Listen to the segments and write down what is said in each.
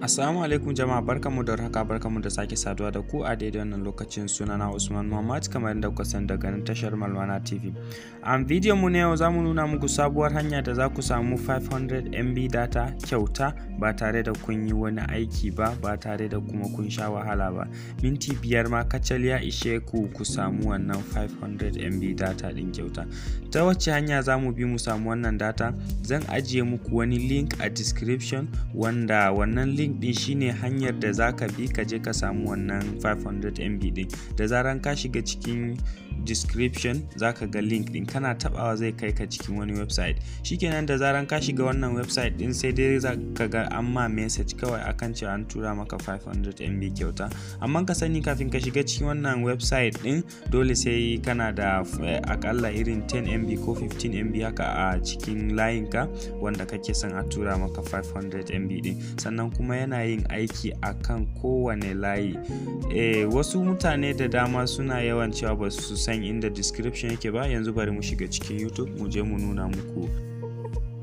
Assalamu alaikum jama'a, barkamu da haka, barkamu da sake saduwa da ku a daidai wannan lokacin. Sunana Usman Muhammad, kamar yadda kuka san daga nan tashar Malwana TV. A bidiyon mu na yau zamu nuna muku sabuwar hanya da za ku samu 500 MB data kyauta ba tare da kun yi wani aiki ba, ba tare da kuma kun sha wahala ba. Minti 5 ma kacal ya ishe ku samu wannan 500 MB data din kyauta. Ta wacce hanya zamu bi mu samu wannan data? Zan ajiye muku wani link a description, wanda wannan link din shine hanyar da zaka bi ka je ka samu wannan 500 MB din. Da zaran ka shiga cikin description zaka ga link din, kana tabawa zai kai ka cikin wani website. Shikenan da zaran ka shiga wannan website din sai dai zaka ga amma message kawai akan cewa an tura maka 500 MB kyauta. Amma ka sani kafin ka shiga cikin wannan website din dole sai kana da akalla irin 10 MB ko 15 MB haka a cikin layinka wanda kake son a tura maka 500 MB din. Sannan kuma yana yin aiki akan kowane layi. Wasu mutane da dama suna yawan cewa ba su san inda description yake ba. Yanzu bari mu shiga cikin YouTube mu je mu nuna muku.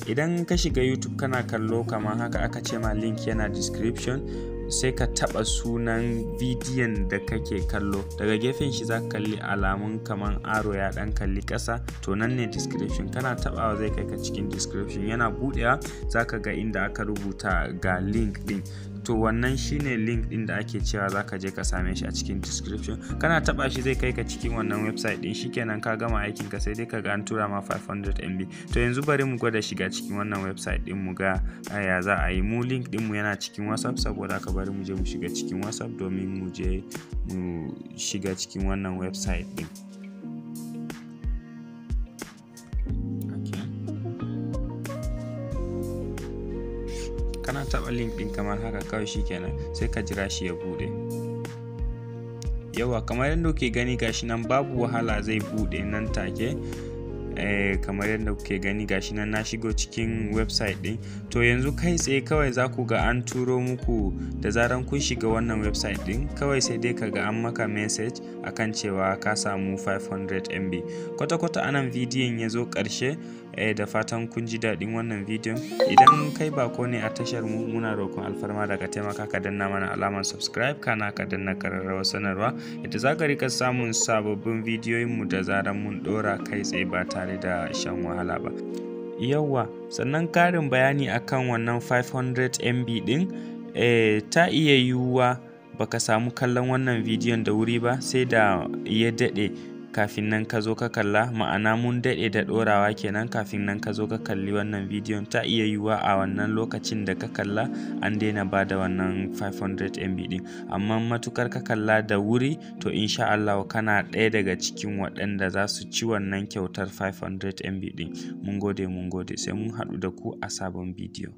Idan ka shiga YouTube kana kallo kamar haka, aka ce ma link yana description, sai ka taba sunan bidiyon da kake kallo. Daga gefen shi za ka kalli alamun kaman aro ya dan kalli ƙasa, to nan ne description. Kana tabawa zai kai ka cikin description. Yana budewa za ka ga inda aka rubuta ga link din. To wannan shine link din da ake cewa zaka je ka same shi a cikin description. Kana taba shi zai kai ka cikin wannan website din. Shikenan ka gama aikin ka, sai dai ka ga an tura ma 500 MB. To yanzu bari mu gwada shiga cikin wannan website din mu ga ya za a yi. Mu link din mu yana cikin WhatsApp, saboda haka bari mu je mu shiga cikin WhatsApp domin mu je mu shiga cikin wannan website din. Kana taba link din kamar haka kawai, shikenan sai ka jira shi ya bude. Yawa, kamar yadda kuke gani gashi nan babu wahala zai bude nan take. Kamar yadda kuke gani gashi nan na shigo cikin website din. To yanzu kai tsaye kawai za ku ga an turo muku, da zaran kun shiga wannan website din kawai sai dai ka ga an maka message akan cewa ka samu 500 MB. Kwata-kwata anan bidiyon ya zo ƙarshe. Da fatan kun ji daɗin wannan bidiyon. Idan kai bako ne a tashar mu, muna roƙon alfarma daga taimaka ka danna mana alamar subscribe, kana ka danna ƙararrawar sanarwa, yadda za ka rika samun sababbin bidiyoyin mu da zaran mun ɗora kai tsaye ba tare da shan wahala ba. Yawwa, sannan karin bayani akan wannan 500 MB din, ta iya yiwuwa baka samu kallon wannan bidiyon da wuri ba, sai da ya daɗe kafin nan ka zo ka kalla. Ma'ana mun daɗe da ɗorawa kenan kafin nan ka zo ka kalli wannan bidiyon. Ta iya yiwuwa a wannan lokacin da ka kalla an daina ba da wannan 500 MB din, amma matukar ka kalla da wuri to insha Allah kana ɗaya daga cikin waɗanda za su ci wannan kyautar 500 MB din. Mun gode, sai mun haɗu da ku a sabon bidiyo.